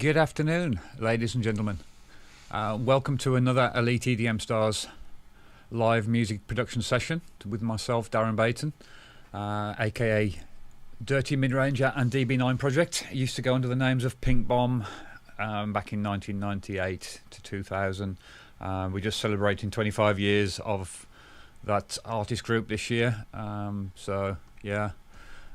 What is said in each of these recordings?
Good afternoon, ladies and gentlemen. Welcome to another Elite EDM Stars live music production session with myself, Darren Baton, aka Dirty Midranger and DB9 Project. It used to go under the names of Pink Bomb back in 1998 to 2000. We're just celebrating 25 years of that artist group this year. So yeah,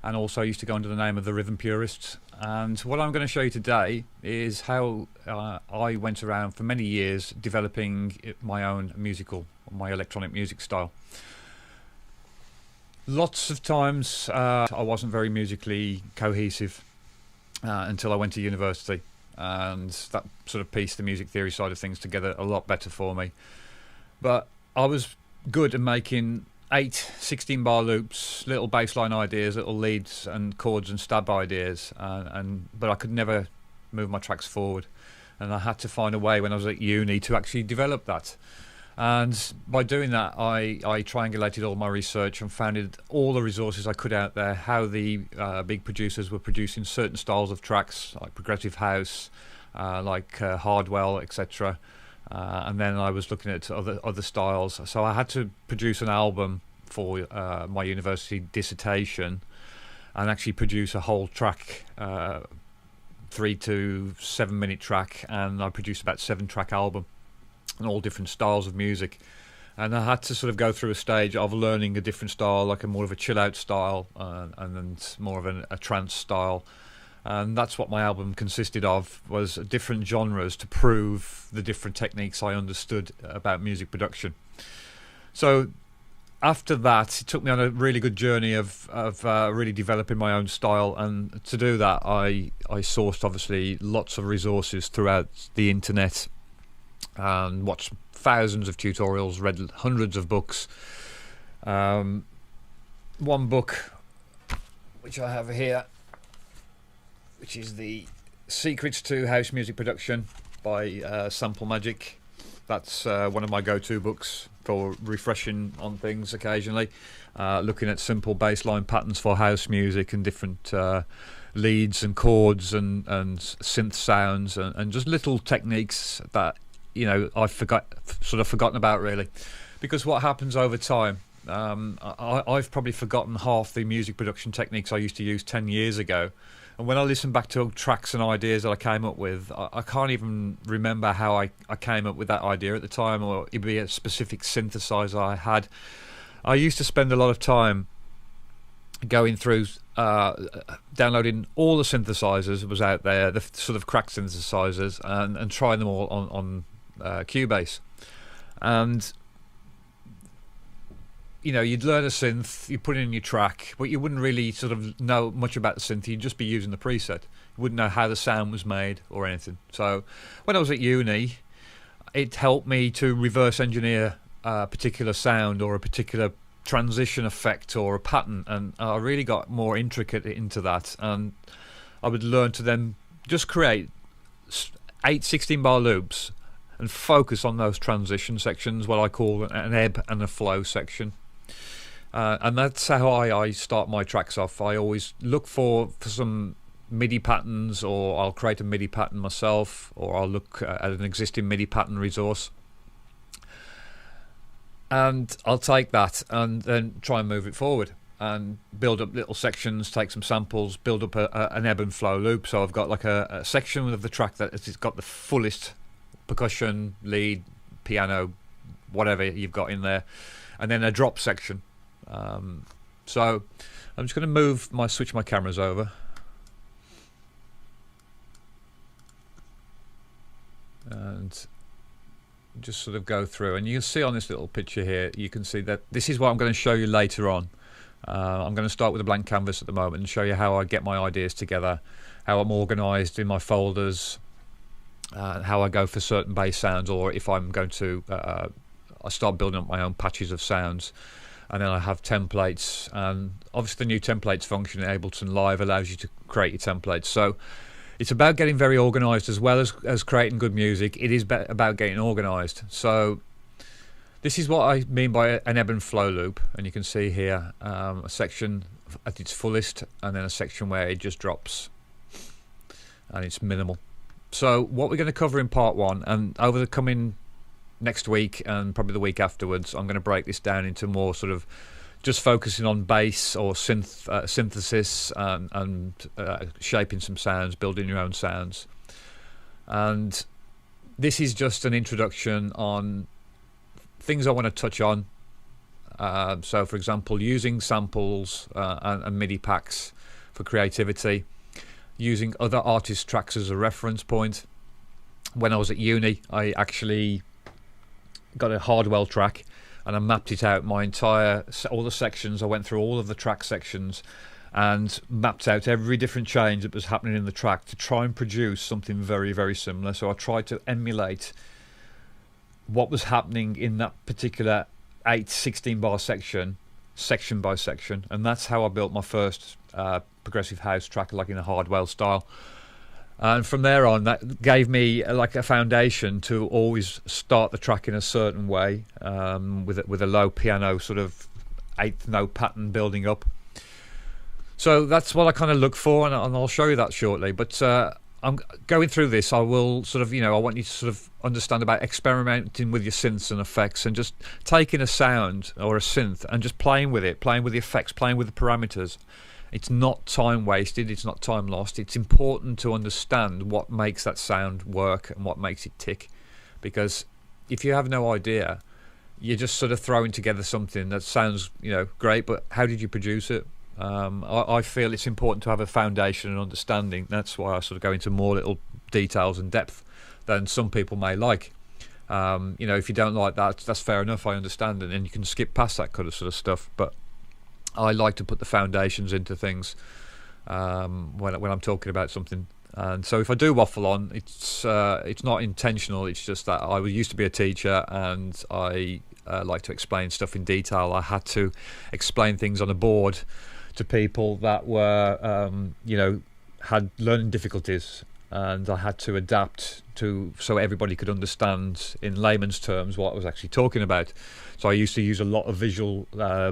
and also used to go under the name of the Rhythm Purists. And what I'm going to show you today is how I went around for many years developing my own my electronic music style. Lots of times I wasn't very musically cohesive until I went to university, and that sort of pieced the music theory side of things together a lot better for me. But I was good at making 8 16-bar loops, little bassline ideas, little leads and chords and stab ideas, but I could never move my tracks forward, and I had to find a way when I was at uni to actually develop that. And by doing that, I triangulated all my research and found all the resources I could out there, how the big producers were producing certain styles of tracks, like progressive house, like Hardwell, etc. And then I was looking at other styles, so I had to produce an album for my university dissertation, and actually produce a whole track, 3 to 7 minute track, and I produced about 7-track album, and all different styles of music. And I had to sort of go through a stage of learning a different style, like a more of a chill out style, and then more of a trance style. And that's what my album consisted of, was different genres to prove the different techniques I understood about music production. So after that, it took me on a really good journey of really developing my own style. And to do that, I sourced obviously lots of resources throughout the internet, and watched thousands of tutorials, read hundreds of books. One book, which I have here, which is the Secrets to House Music Production by Sample Magic. That's one of my go-to books for refreshing on things occasionally, looking at simple bassline patterns for house music and different leads and chords and synth sounds and just little techniques that I've forgotten about, really, because what happens over time, I've probably forgotten half the music production techniques I used to use 10 years ago. And when I listen back to tracks and ideas that I came up with, I can't even remember how I came up with that idea at the time, or it'd be a specific synthesizer I had. I used to spend a lot of time going through, downloading all the synthesizers that was out there, the sort of cracked synthesizers, and trying them all on Cubase. And you'd learn a synth, you put it in your track, but you wouldn't really sort of know much about the synth. You'd just be using the preset. You wouldn't know how the sound was made or anything. So when I was at uni, it helped me to reverse engineer a particular sound or a particular transition effect or a pattern, and I really got more intricate into that. And I would learn to then just create 8 16-bar loops and focus on those transition sections, what I call an ebb and a flow section. And that's how I start my tracks off. I always look for some MIDI patterns, or I'll create a MIDI pattern myself, or I'll look at an existing MIDI pattern resource, and I'll take that and then try and move it forward and build up little sections, take some samples, build up an ebb and flow loop. So I've got like a section of the track that has got the fullest percussion, lead, piano, whatever you've got in there, and then a drop section. So I'm just going to switch my cameras over, and just sort of go through, and you can see on this little picture here, you can see that this is what I'm going to show you later on. I'm going to start with a blank canvas at the moment and show you how I get my ideas together, how I'm organised in my folders, how I go for certain bass sounds, or if I'm going to I start building up my own patches of sounds. And then I have templates, and obviously the new templates function in Ableton Live allows you to create your templates. So it's about getting very organised as well as creating good music. It is about getting organised. So this is what I mean by an ebb and flow loop, and you can see here a section at its fullest, and then a section where it just drops and it's minimal. So what we're going to cover in part one, and over the coming next week and probably the week afterwards, I'm going to break this down into more sort of just focusing on bass or synthesis and shaping some sounds, building your own sounds. And this is just an introduction on things I want to touch on. So, for example, using samples and MIDI packs for creativity, using other artists' tracks as a reference point. When I was at uni, I actually got a Hardwell track and I mapped it out, all the sections. I went through all of the track sections and mapped out every different change that was happening in the track to try and produce something very, very similar. So I tried to emulate what was happening in that particular 16 bar section by section, and that's how I built my first progressive house track, like in a Hardwell style. And from there on, that gave me like a foundation to always start the track in a certain way, with a low piano sort of eighth note pattern building up. So that's what I kind of look for, and I'll show you that shortly. But I'm going through this. I will sort of, I want you to sort of understand about experimenting with your synths and effects, and just taking a sound or a synth and just playing with it, playing with the effects, playing with the parameters. It's not time wasted, it's not time lost. It's important to understand what makes that sound work and what makes it tick, because if you have no idea, you're just sort of throwing together something that sounds great, but how did you produce it? I feel it's important to have a foundation and understanding. That's why I sort of go into more little details and depth than some people may like. If you don't like that, that's fair enough, I understand it, and you can skip past that kind of sort of stuff. But I like to put the foundations into things when I'm talking about something. And so if I do waffle on, it's not intentional. It's just that I used to be a teacher, and I like to explain stuff in detail. I had to explain things on a board to people that were had learning difficulties, and I had to adapt so everybody could understand in layman's terms what I was actually talking about. So I used to use a lot of visual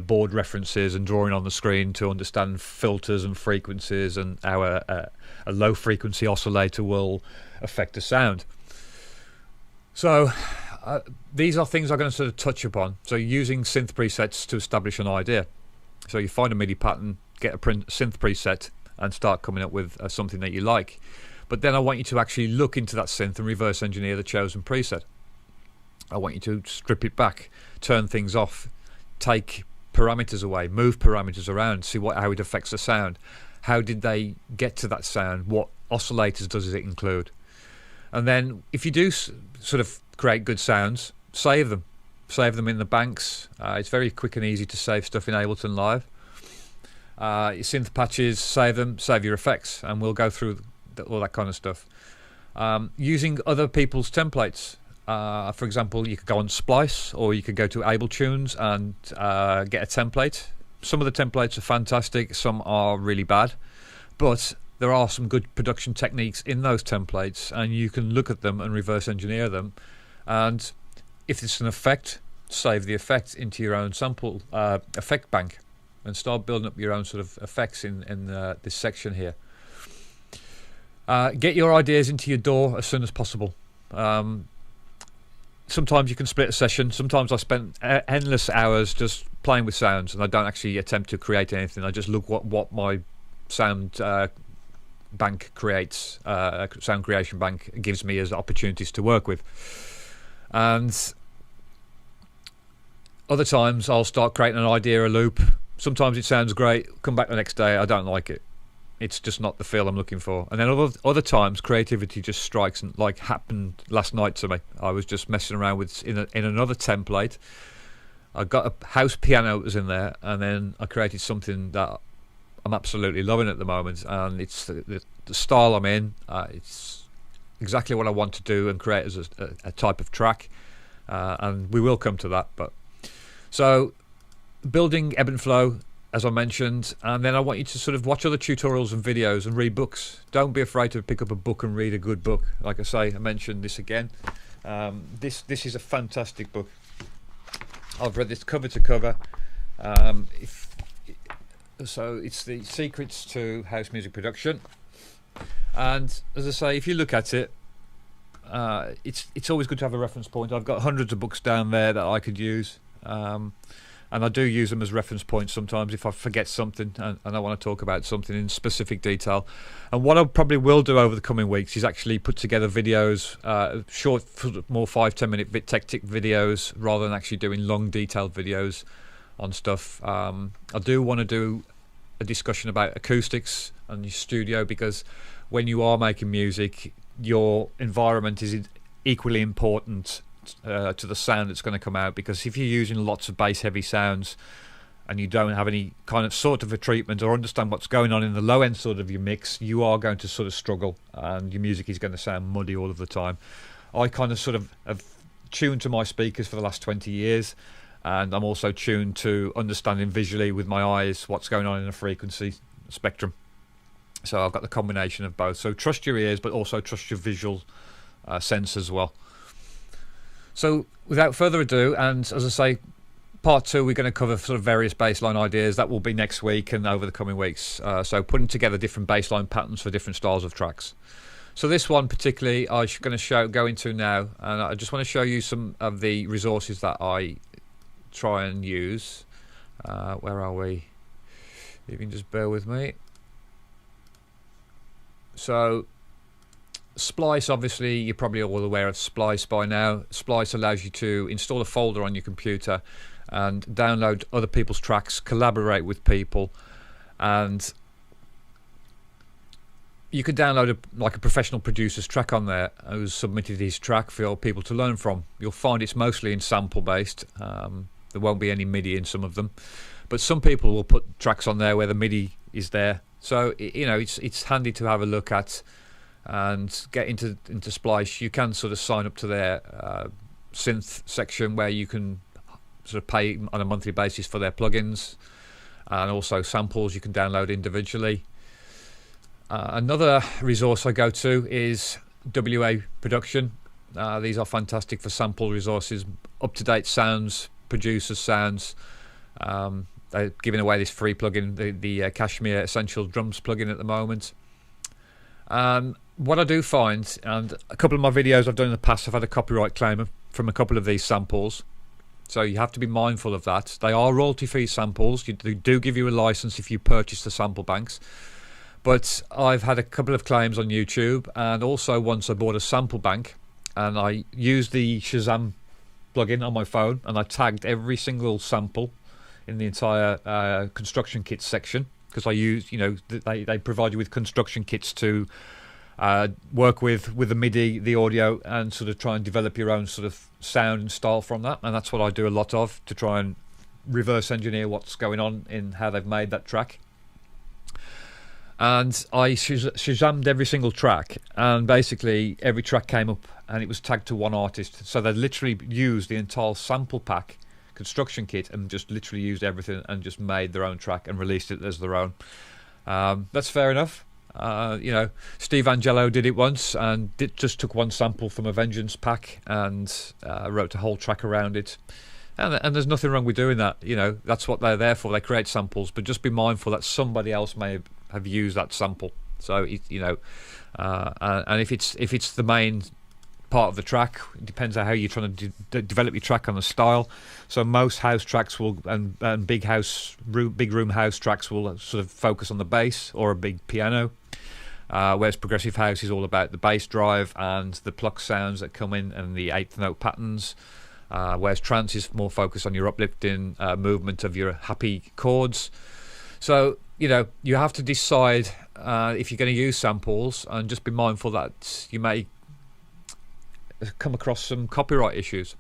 board references and drawing on the screen to understand filters and frequencies, and how a low frequency oscillator will affect the sound. So these are things I'm going to sort of touch upon. So using synth presets to establish an idea. So you find a MIDI pattern, get a synth preset, and start coming up with something that you like. But then I want you to actually look into that synth and reverse engineer the chosen preset. I want you to strip it back, turn things off, take parameters away, move parameters around, see how it affects the sound. How did they get to that sound? What oscillators does it include? And then if you do sort of create good sounds, save them. Save them in the banks. It's very quick and easy to save stuff in Ableton Live. Your synth patches, save them, save your effects, and we'll go through all that kind of stuff. Using other people's templates. For example, you could go on Splice, or you could go to Abletunes and get a template. Some of the templates are fantastic, some are really bad, but there are some good production techniques in those templates, and you can look at them and reverse engineer them. And if it's an effect, save the effect into your own sample effect bank, and start building up your own sort of effects in this section here. Get your ideas into your DAW as soon as possible. Sometimes you can split a session. Sometimes I spend endless hours just playing with sounds, and I don't actually attempt to create anything. I just look what my sound bank creates, sound creation bank gives me as opportunities to work with. And other times I'll start creating an idea, a loop. Sometimes it sounds great, come back the next day, I don't like it. It's just not the feel I'm looking for. And then other times creativity just strikes, and like happened last night to me. I was just messing around with in another template. I got a house piano that was in there, and then I created something that I'm absolutely loving at the moment, and it's the style I'm in. It's exactly what I want to do and create as a type of track, and we will come to that. But so building ebb and flow, as I mentioned, and then I want you to sort of watch other tutorials and videos and read books. Don't be afraid to pick up a book and read a good book. Like I say, I mentioned this again. This is a fantastic book. I've read this cover to cover. So it's the Secrets to House Music Production. And as I say, if you look at it, it's always good to have a reference point. I've got hundreds of books down there that I could use, and I do use them as reference points sometimes if I forget something and I want to talk about something in specific detail. And what I probably will do over the coming weeks is actually put together videos, short, more 5-10 minute tech-tick videos, rather than actually doing long detailed videos on stuff. I do want to do a discussion about acoustics and your studio, because when you are making music, your environment is equally important to the sound that's going to come out. Because if you're using lots of bass heavy sounds and you don't have any kind of sort of a treatment or understand what's going on in the low end sort of your mix, you are going to sort of struggle and your music is going to sound muddy all of the time. I kind of sort of have tuned to my speakers for the last 20 years, and I'm also tuned to understanding visually with my eyes what's going on in the frequency spectrum. So I've got the combination of both. So trust your ears, but also trust your visual sense as well. So without further ado, and as I say, part 2, we're going to cover sort of various bassline ideas. That will be next week and over the coming weeks. So putting together different bassline patterns for different styles of tracks. So this one particularly I'm going to go into now, and I just want to show you some of the resources that I try and use. Where are we? You can just bear with me. So Splice, obviously you're probably all aware of Splice by now. Splice allows you to install a folder on your computer and download other people's tracks, collaborate with people, and you could download like a professional producer's track on there who's submitted his track for people to learn from. You'll find it's mostly in sample based. There won't be any MIDI in some of them, but some people will put tracks on there where the MIDI is there. So you know, it's handy to have a look at and get into Splice. You can sort of sign up to their synth section where you can sort of pay on a monthly basis for their plugins, and also samples you can download individually. Another resource I go to is WA Production. These are fantastic for sample resources, up-to-date sounds, producers' sounds. They're giving away this free plugin, the Kashmir Essential Drums plugin at the moment. What I do find, and a couple of my videos I've done in the past, I've had a copyright claim from a couple of these samples. So you have to be mindful of that. They are royalty-free samples. They do give you a license if you purchase the sample banks. But I've had a couple of claims on YouTube, and also once I bought a sample bank and I used the Shazam plugin on my phone and I tagged every single sample in the entire construction kits section, because I use, you know, they provide you with construction kits to work with the MIDI, the audio, and sort of try and develop your own sort of sound and style from that. And that's what I do a lot of, to try and reverse engineer what's going on in how they've made that track. And I Shazammed every single track, and basically every track came up and it was tagged to one artist. So they literally used the entire sample pack construction kit and just literally used everything and just made their own track and released it as their own. That's fair enough. You know, Steve Angello did it once and just took one sample from a Vengeance pack and wrote a whole track around it. And there's nothing wrong with doing that. You know, that's what they're there for. They create samples, but just be mindful that somebody else may have used that sample. So you know, and if it's the main part of the track, it depends on how you're trying to develop your track on the style. So most house tracks will, and big room house tracks will sort of focus on the bass or a big piano, whereas progressive house is all about the bass drive and the pluck sounds that come in and the eighth note patterns. Whereas trance is more focused on your uplifting movement of your happy chords. So you know, you have to decide if you're going to use samples, and just be mindful that you may come across some copyright issues.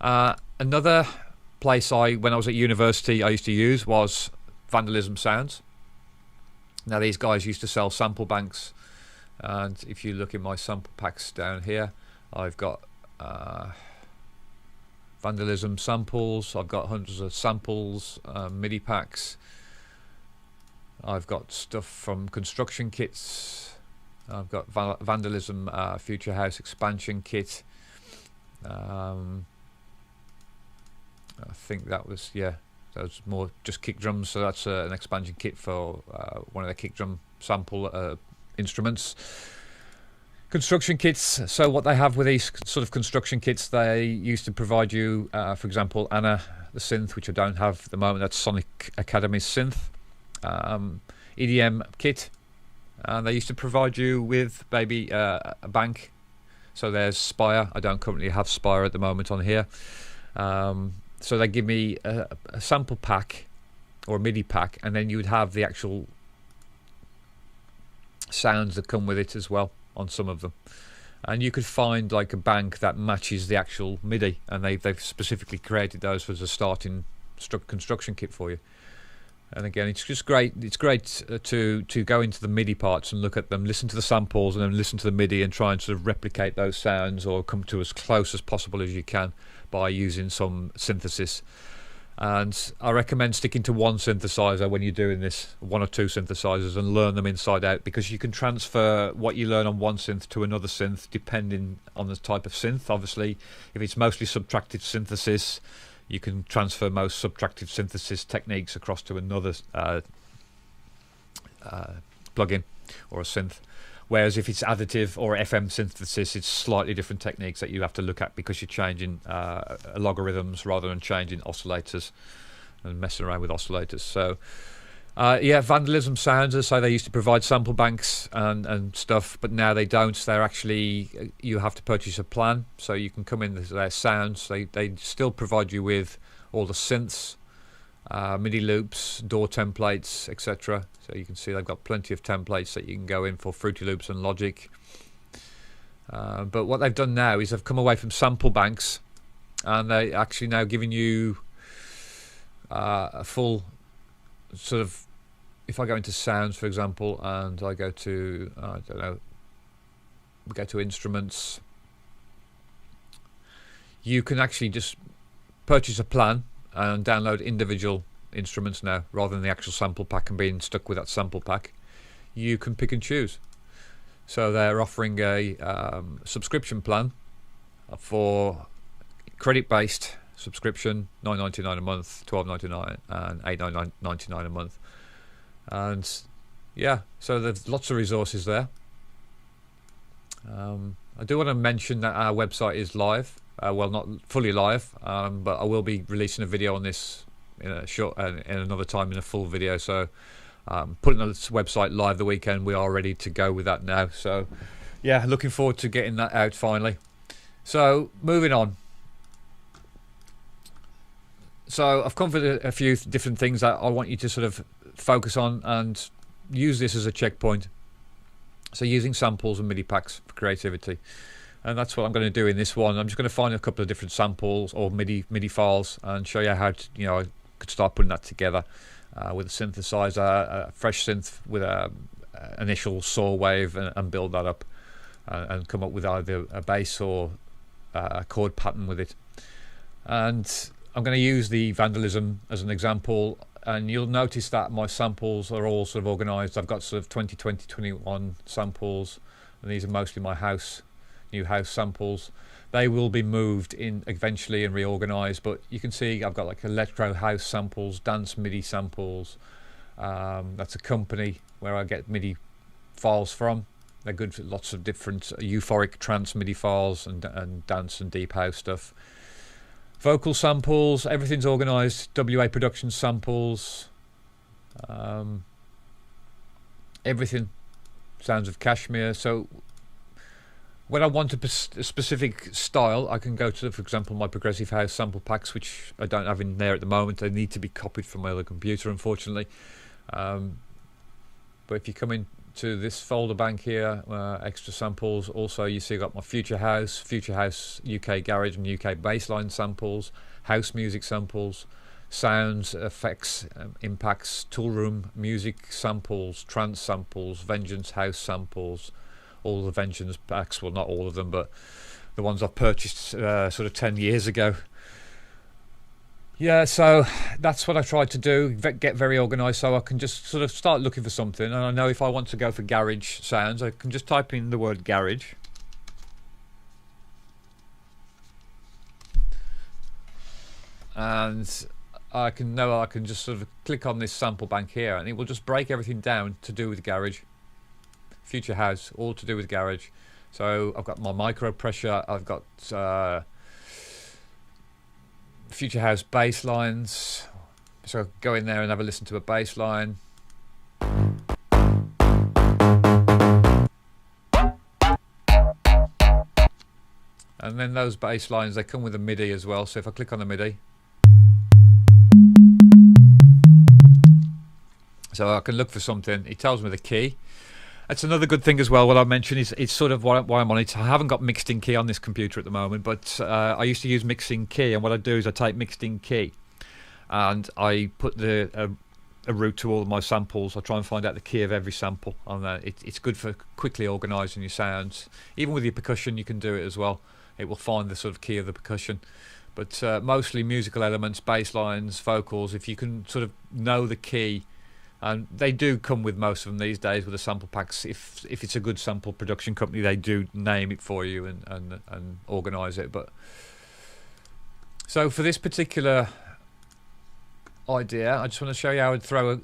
Another place when I was at university I used to use was Vandalism Sounds. Now these guys used to sell sample banks, and if you look in my sample packs down here, I've got Vandalism samples, I've got hundreds of samples, MIDI packs, I've got stuff from construction kits, I've got Vandalism Future House expansion kit. I think that was more just kick drums, so that's an expansion kit for one of the kick drum sample instruments. Construction kits. So what they have with these sort of construction kits, they used to provide you, for example, Anna, the synth, which I don't have at the moment. That's Sonic Academy's synth, EDM kit, and they used to provide you with maybe a bank. So there's Spire. I don't currently have Spire at the moment on here. So they give me a sample pack or a MIDI pack, and then you would have the actual sounds that come with it as well on some of them. And you could find like a bank that matches the actual MIDI, and they've specifically created those as a starting construction kit for you. And again, it's just great. It's great to go into the MIDI parts and look at them, listen to the samples, and then listen to the MIDI and try and sort of replicate those sounds or come to as close as possible as you can by using some synthesis. And I recommend sticking to one synthesizer when you're doing this, one or two synthesizers, and learn them inside out, because you can transfer what you learn on one synth to another synth depending on the type of synth. Obviously, if it's mostly subtractive synthesis, you can transfer most subtractive synthesis techniques across to another plugin or a synth. Whereas if it's additive or FM synthesis, it's slightly different techniques that you have to look at, because you're changing logarithms rather than changing oscillators and messing around with oscillators. So yeah, Vandalism Sounds, as I say, they used to provide sample banks and stuff, but now they don't. They're actually, you have to purchase a plan, so you can come in with their sounds. They still provide you with all the synths, MIDI loops, DAW templates, etc. So you can see they've got plenty of templates that you can go in for Fruity Loops and Logic. But what they've done now is they've come away from sample banks, and they're actually now giving you a full sort of, if I go into sounds, for example, and I go to, I don't know, we go to instruments, you can actually just purchase a plan and download individual instruments now, rather than the actual sample pack and being stuck with that sample pack. You can pick and choose. So they're offering a subscription plan for credit-based subscription, $9.99 a month, $12.99, and $8.99 a month. And yeah, so there's lots of resources there. I do want to mention that our website is live. Well, not fully live, but I will be releasing a video on this in a short, in another time, in a full video. So putting on this website live the weekend, we are ready to go with that now. So yeah, looking forward to getting that out finally. So moving on. So I've covered a few different things that I want you to sort of focus on and use this as a checkpoint. So using samples and MIDI packs for creativity. And that's what I'm going to do in this one. I'm just going to find a couple of different samples or MIDI files and show you how to, I could start putting that together with a synthesizer, a fresh synth with a initial saw wave, and build that up and come up with either a bass or a chord pattern with it. And I'm going to use the Vandalism as an example, and you'll notice that my samples are all sort of organized. I've got sort of 2020, 21 samples, and these are mostly my new house samples. They will be moved in eventually and reorganized, but you can see I've got like electro house samples, dance MIDI samples. That's a company where I get MIDI files from. They're good for lots of different euphoric trance MIDI files and dance and deep house stuff. Vocal samples, everything's organized. WA production samples, everything. Sounds of Kashmir. So when I want a specific style, I can go to, for example, my progressive house sample packs, which I don't have in there at the moment. They need to be copied from my other computer, unfortunately. But if you come into this folder bank here, extra samples, also you see I've got my Future House UK Garage and UK Bassline samples, house music samples, sounds, effects, impacts, toolroom music samples, trance samples, Vengeance house samples, all the Vengeance packs, well, not all of them, but the ones I've purchased sort of 10 years ago. Yeah, so that's what I tried to do, get very organised, so I can just sort of start looking for something. And I know if I want to go for garage sounds, I can just type in the word garage. And I can just sort of click on this sample bank here, and it will just break everything down to do with garage. Future House, all to do with garage. So I've got my micro pressure, I've got Future House bass lines. So go in there and have a listen to a bass line. And then those bass lines, they come with a MIDI as well. So if I click on the MIDI, so I can look for something. It tells me the key. That's another good thing as well. What I mentioned is it's sort of why I'm on it. I haven't got mixed in key on this computer at the moment, but I used to use mixed in key. And what I do is I take mixed in key and I put a route to all of my samples. I try and find out the key of every sample. And it's good for quickly organising your sounds. Even with your percussion, you can do it as well. It will find the sort of key of the percussion. But mostly musical elements, bass lines, vocals, if you can sort of know the key. And they do come with most of them these days with the sample packs. If it's a good sample production company, they do name it for you and organise it. But so for this particular idea, I just want to show you how I'd throw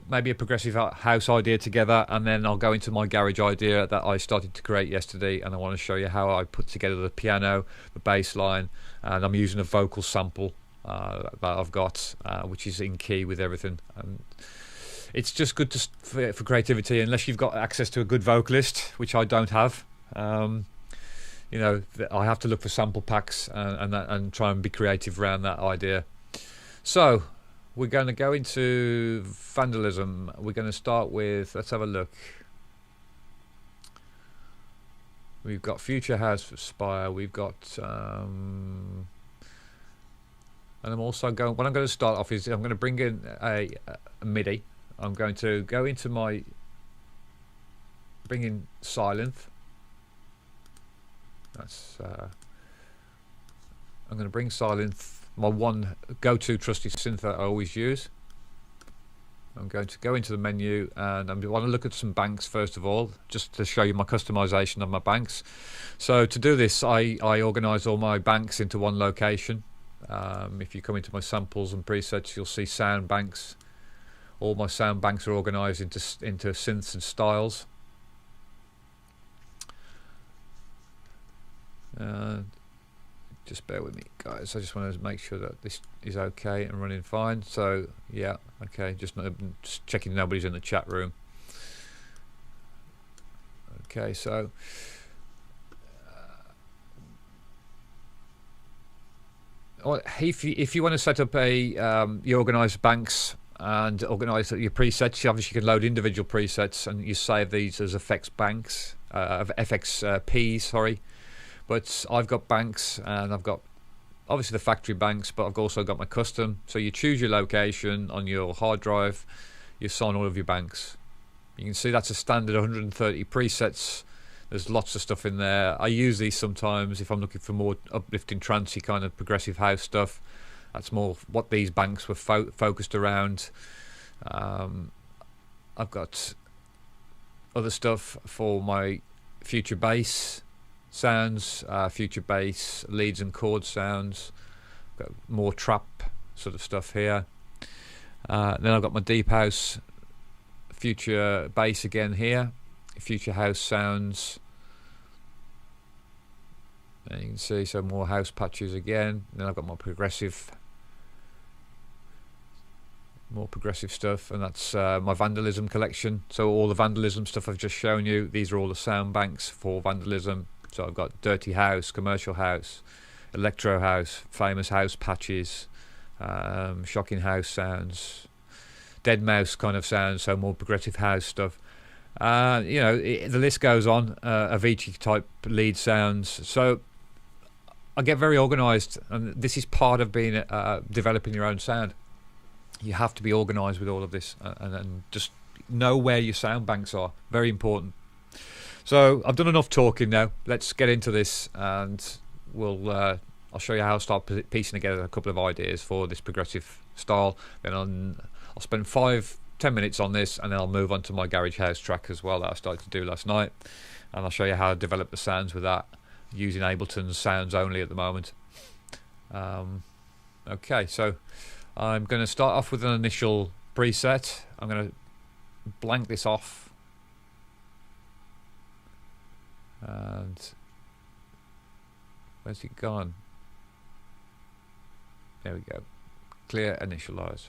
maybe a progressive house idea together, and then I'll go into my garage idea that I started to create yesterday, and I want to show you how I put together the piano, the bass line, and I'm using a vocal sample that I've got, which is in key with everything. And it's just good for creativity, unless you've got access to a good vocalist, which I don't have. I have to look for sample packs and try and be creative around that idea. So we're going to go into vandalism. We're going to start with, let's have a look. We've got Future House for Spire. We've got and I'm also going, what I'm going to start off is I'm going to bring in a MIDI. I'm going to go into bring in Sylenth. That's I'm going to bring Sylenth, my one go-to trusty synth that I always use. I'm going to go into the menu, and I want to look at some banks first of all, just to show you my customization of my banks. So to do this, I organize all my banks into one location. If you come into my samples and presets, you'll see sound banks. All my sound banks are organized into synths and styles. Just bear with me, guys. I just want to make sure that this is okay and running fine. So yeah, okay, just checking nobody's in the chat room. Okay, so if you want to set up you organize banks and organize your presets, you obviously can load individual presets and you save these as effects banks, FXPs, sorry. But I've got banks, and I've got obviously the factory banks, but I've also got my custom. So you choose your location on your hard drive, you assign all of your banks. You can see that's a standard 130 presets. There's lots of stuff in there. I use these sometimes if I'm looking for more uplifting, trancey kind of progressive house stuff. That's more what these banks were focused around. I've got other stuff for my future bass sounds, future bass leads and chord sounds. Got more trap sort of stuff here. Then I've got my deep house, future bass again here, future house sounds. And you can see some more house patches again. Then I've got more progressive stuff, and that's my vandalism collection. So all the vandalism stuff I've just shown you, these are all the sound banks for vandalism. So I've got dirty house, commercial house, electro house, famous house patches, shocking house sounds, dead mouse kind of sounds, so more progressive house stuff. The list goes on. Avicii type lead sounds. So I get very organised, and this is part of being developing your own sound. You have to be organised with all of this, and just know where your sound banks are. Very important. So I've done enough talking now. Let's get into this, and I'll show you how I start piecing together a couple of ideas for this progressive style. Then I'll spend 5-10 minutes on this, and then I'll move on to my garage house track as well that I started to do last night, and I'll show you how I develop the sounds with that, using Ableton's sounds only at the moment. Okay, so I'm going to start off with an initial preset. I'm going to blank this off. And where's it gone? There we go. Clear, initialize.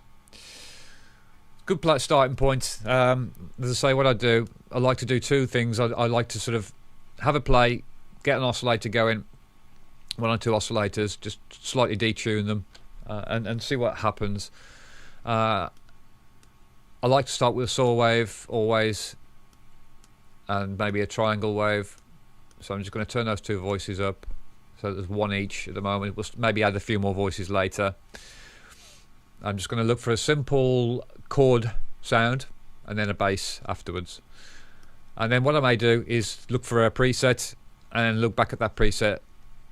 Good starting point. As I say, what I do, I like to do two things. I like to sort of have a play, get an oscillator going, one or two oscillators, just slightly detune them, and see what happens. I like to start with a saw wave always, and maybe a triangle wave. So I'm just going to turn those two voices up. So there's one each at the moment. We'll maybe add a few more voices later. I'm just going to look for a simple chord sound and then a bass afterwards. And then what I may do is look for a preset and look back at that preset,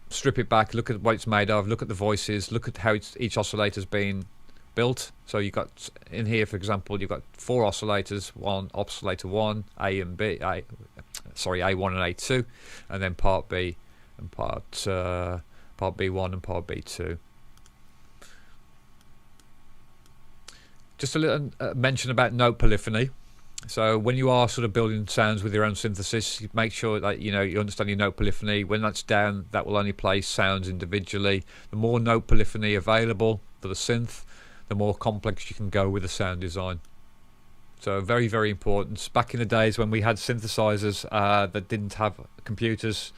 strip it back, look at what it's made of, look at the voices, look at how each oscillator's been built. So you've got in here, for example, you've got 4 oscillators, one oscillator 1, A and B, A1 and A2, and then part B and part B1 and part B2. Just a little mention about note polyphony. So when you are sort of building sounds with your own synthesis, you make sure that you understand your note polyphony. When that's down, that will only play sounds individually. The more note polyphony available for the synth, the more complex you can go with the sound design. So very, very important. Back in the days when we had synthesizers that didn't have computers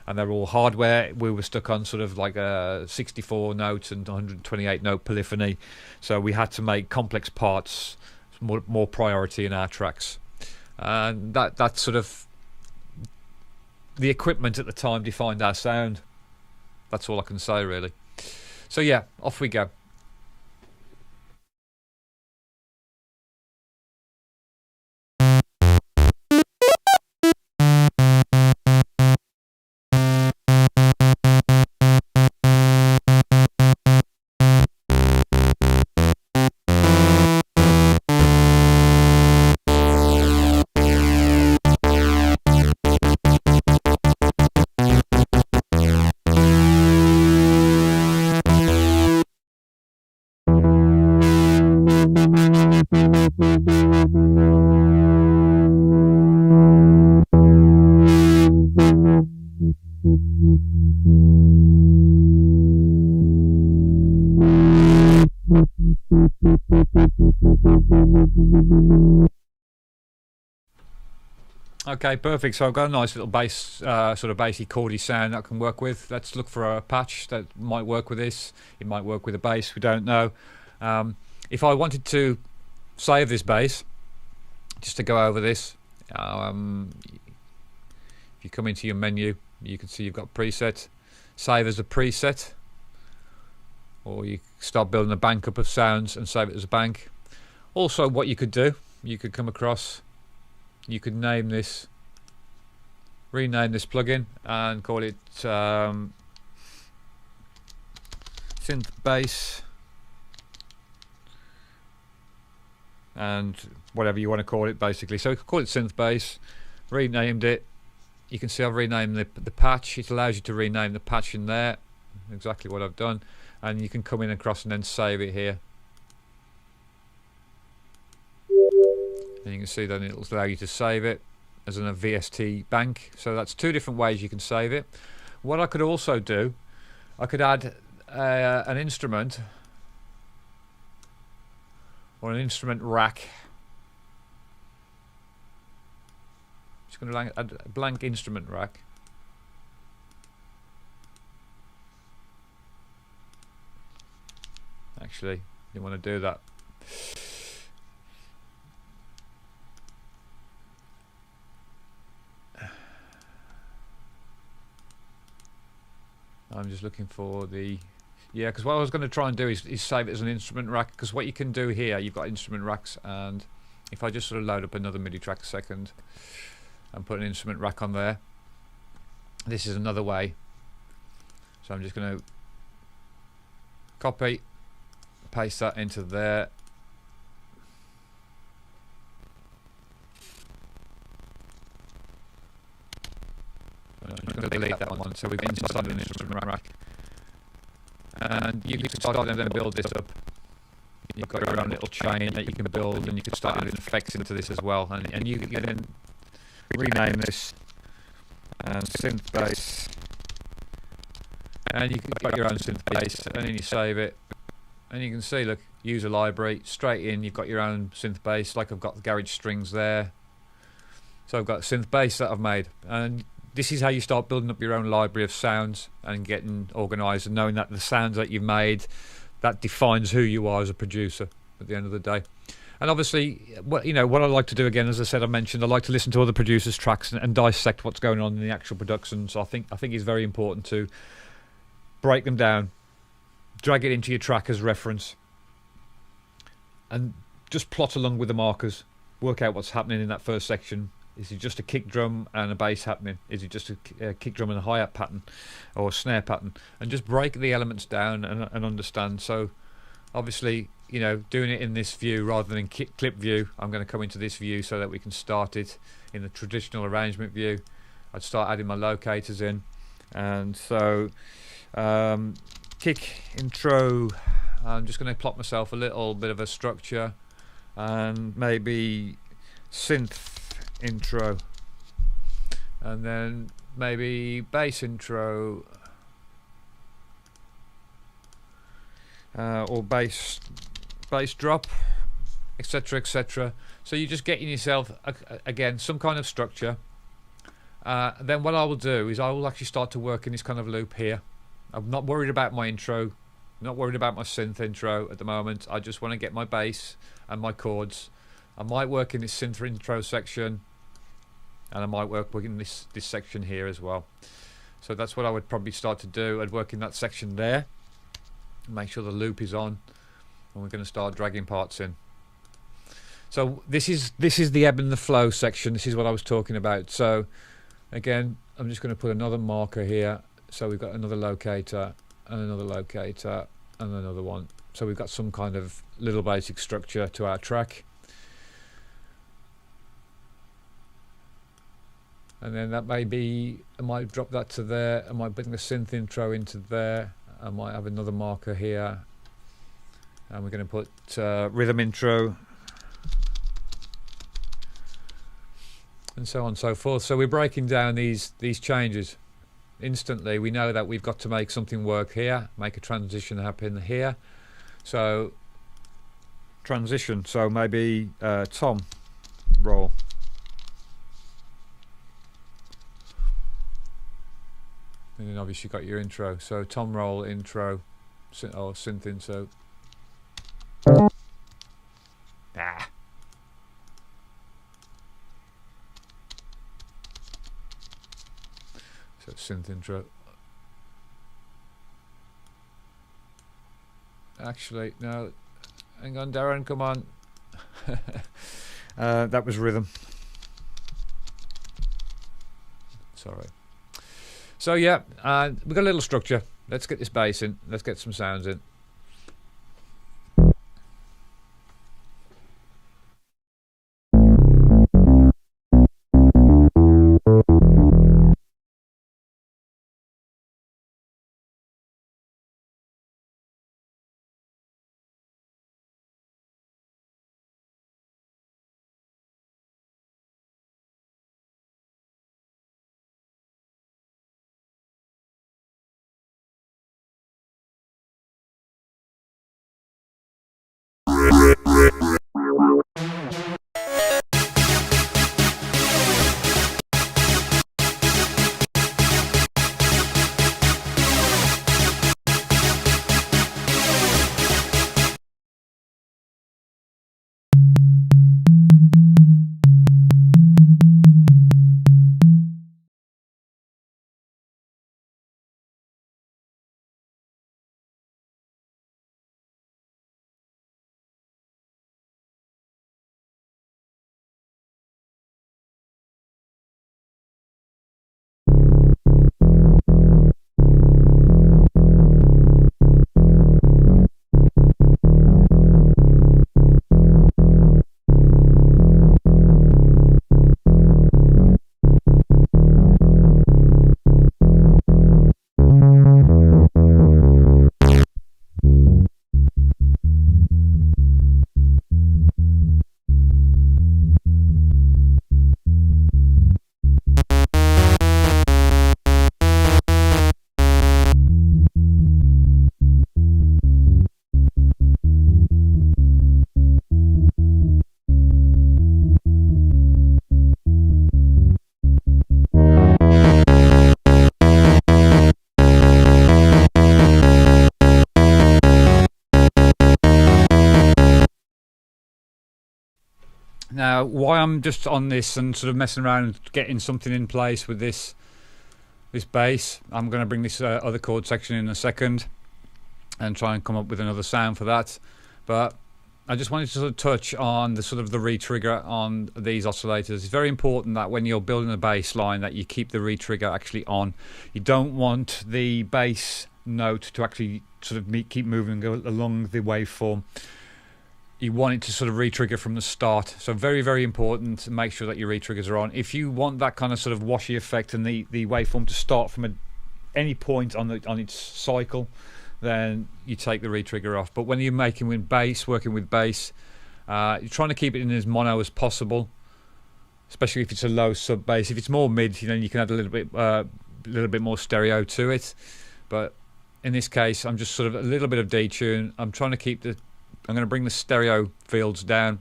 and they're all hardware, we were stuck on sort of like a 64 note and 128 note polyphony. So we had to make complex parts more priority in our tracks. And that's sort of the equipment at the time defined our sound. That's all I can say, really. So yeah, off we go. Okay, perfect. So I've got a nice little bass, sort of bassy, chordy sound that I can work with. Let's look for a patch that might work with this. It might work with a bass, we don't know. If I wanted to save this bass, just to go over this, if you come into your menu, you can see you've got preset. Save as a preset, or you start building a bank up of sounds and save it as a bank. Also, what you could do, you could come across, you could name this, rename this plugin and call it synth bass, and whatever you want to call it basically. So we could call it synth bass, renamed it. You can see I've renamed the patch. It allows you to rename the patch in there, exactly what I've done, and you can come in across and then save it here. And you can see then it'll allow you to save it as in a VST bank. So that's 2 different ways you can save it. What I could also do, I could add an instrument or an instrument rack. Just going to add a blank instrument rack. Actually, you want to do that. I'm just looking for the, yeah, because what I was going to try and do is save it as an instrument rack, because what you can do here, you've got instrument racks, and if I just sort of load up another MIDI track a second and put an instrument rack on there, this is another way. So I'm just going to copy, paste that into there. I'm just going to delete that one. So we've inside an instrument rack, and you can start and then build this up. You've got your own little chain that you can build, and you can start adding effects into this as well. And you can then rename this and synth bass, and you can put your own synth bass, and then you save it, and you can see, look, user library, straight in, you've got your own synth bass, like I've got the garage strings there. So I've got synth bass that I've made, and this is how you start building up your own library of sounds and getting organised and knowing that the sounds that you've made, that defines who you are as a producer at the end of the day. And obviously, what I like to do, again, as I said, I mentioned, I like to listen to other producers' tracks and dissect what's going on in the actual production. So I think it's very important to break them down, drag it into your track as reference, and just plot along with the markers. Work out what's happening in that first section. Is it just a kick drum and a bass happening? Is it just a kick drum and a hi-hat pattern or a snare pattern? And just break the elements down and understand. So obviously, doing it in this view rather than clip view, I'm going to come into this view so that we can start it in the traditional arrangement view. I'd start adding my locators in. And so kick intro, I'm just going to plot myself a little bit of a structure, and maybe synth intro, and then maybe bass intro, or bass drop, etc, etc. So you're just getting yourself again some kind of structure. Then what I will do is I will actually start to work in this kind of loop here. I'm not worried about my intro, not worried about my synth intro at the moment. I just want to get my bass and my chords. I might work in this synth intro section, and I might work in this section here as well. So that's what I would probably start to do. I'd work in that section there, make sure the loop is on, and we're going to start dragging parts in. So this is the ebb and the flow section. This is what I was talking about. So again, I'm just going to put another marker here. So we've got another locator and another locator and another one. So we've got some kind of little basic structure to our track. And then that may be, I might drop that to there, I might bring the synth intro into there, I might have another marker here, and we're going to put rhythm intro, and so on and so forth. So we're breaking down these changes instantly. We know that we've got to make something work here, make a transition happen here. So transition, so maybe tom roll. And then obviously got your intro. So tom roll intro, or synth intro. So synth intro. Actually, no. Hang on, Darren, come on. That was rhythm. Sorry. So yeah, we've got a little structure. Let's get this bass in. Let's get some sounds in. Now, why I'm just on this and sort of messing around and getting something in place with this bass, I'm going to bring this other chord section in a second and try and come up with another sound for that. But I just wanted to sort of touch on the sort of the re-trigger on these oscillators. It's very important that when you're building a bass line that you keep the re-trigger actually on. You don't want the bass note to actually sort of keep moving along the waveform. You want it to sort of re-trigger from the start. So very, very important to make sure that your re-triggers are on. If you want that kind of sort of washy effect and the waveform to start from any point on its cycle, then you take the re-trigger off. But when you're working with bass, you're trying to keep it in as mono as possible, especially if it's a low sub bass. If it's more mid, you can add a little bit more stereo to it. But in this case, I'm just sort of a little bit of detune. I'm trying to keep I'm going to bring the stereo fields down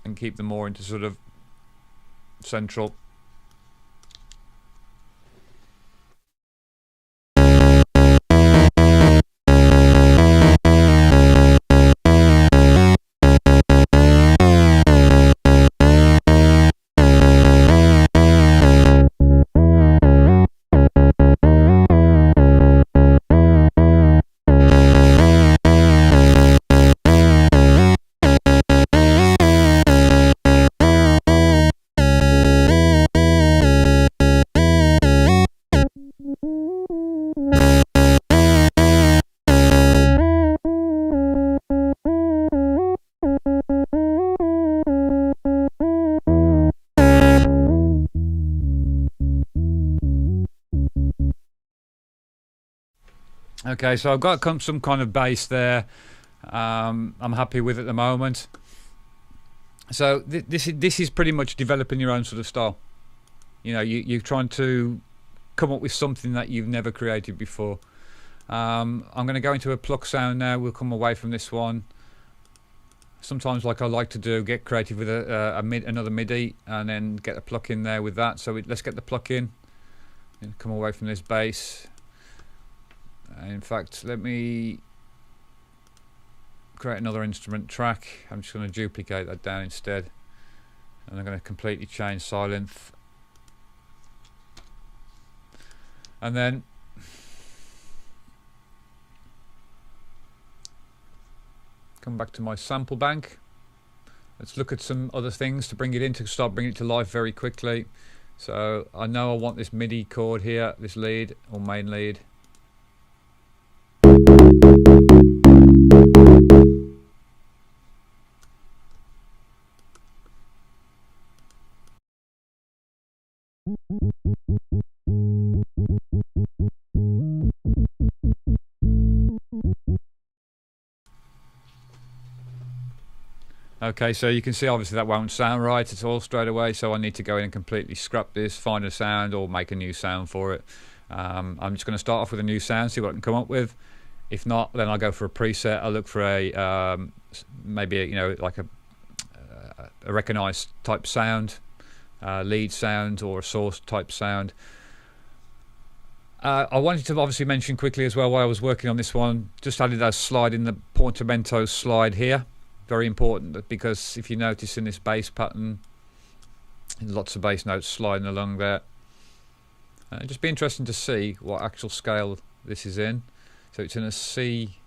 and keep them more into sort of central. Okay, so I've got some kind of bass there. I'm happy with at the moment. So this is pretty much developing your own sort of style. You're trying to come up with something that you've never created before. I'm going to go into a pluck sound now. We'll come away from this one. Sometimes, like I like to do, get creative with another MIDI and then get a pluck in there with that. So let's get the pluck in and come away from this bass. In fact, let me create another instrument track. I'm just going to duplicate that down instead, and I'm going to completely change silence, and then come back to my sample bank. Let's look at some other things to bring it in, to start bringing it to life very quickly. So I know I want this MIDI chord here, this lead or main lead. Okay, so you can see obviously that won't sound right at all straight away, so I need to go in and completely scrap this, find a sound or make a new sound for it. I'm just going to start off with a new sound, see what I can come up with. If not, then I'll go for a preset. I'll look for maybe like a recognized type sound, lead sound or a source type sound. I wanted to obviously mention quickly as well while I was working on this one, just added a slide in the portamento slide here. Very important, because if you notice in this bass pattern, lots of bass notes sliding along there. Just be interesting to see what actual scale this is in. So it's in a C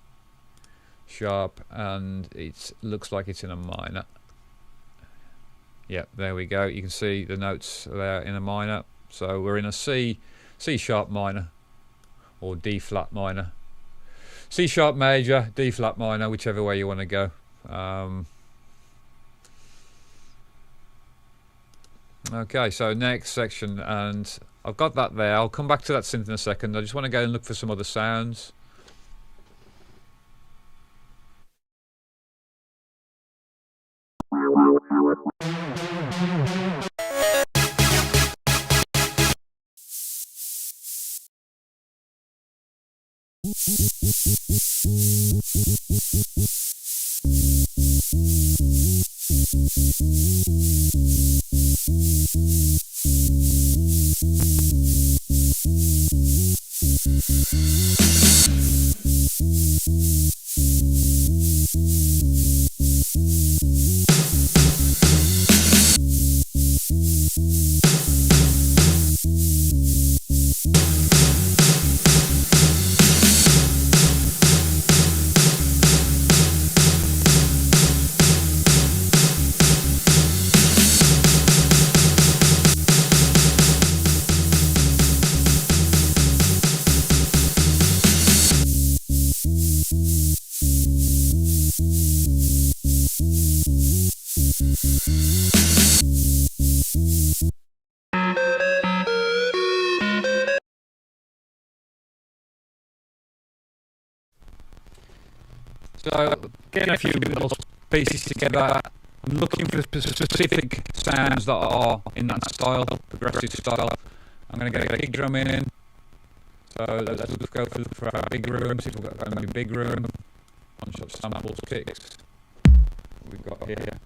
sharp and it looks like it's in a minor. Yeah, there we go. You can see the notes there in a minor. So we're in a C sharp minor or D flat minor. C sharp major, D flat minor, whichever way you want to go. Okay, so next section, and I've got that there. I'll come back to that synth in a second. I just want to go and look for some other sounds. So getting a few little pieces together, I'm looking for specific sounds that are in that style, progressive style. I'm going to get a big drum in. So let's go for our big room, see if we've got a big room. One shot samples, kicks. What we've got here.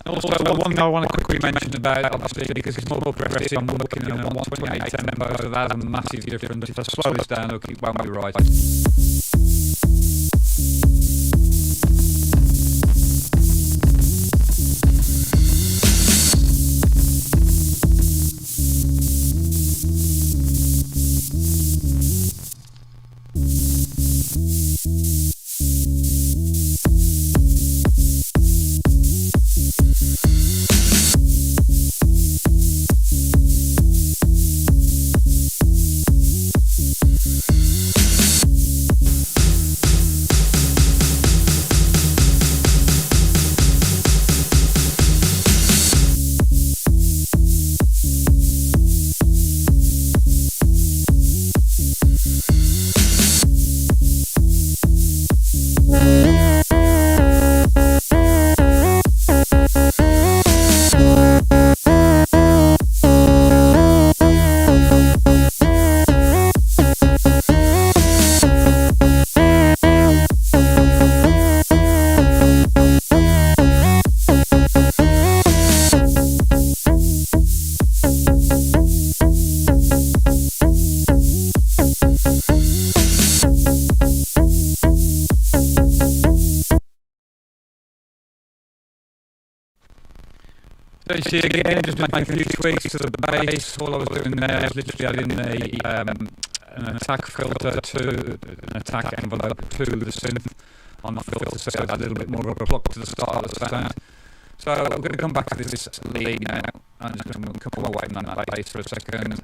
Also, one thing I want to quickly mention about, obviously, because it's more progressive, I'm looking at 128 tempo, so that's a massive difference. If I slow this down, it won't be right. So you see again, just making a few tweaks to the bass. All I was doing there was literally adding an attack filter to an attack envelope to the synth on the filter, so add a little bit more of a block to the start of the sound. So I'm going to come back to this lead now. I'm just going to come away from that bass for a second.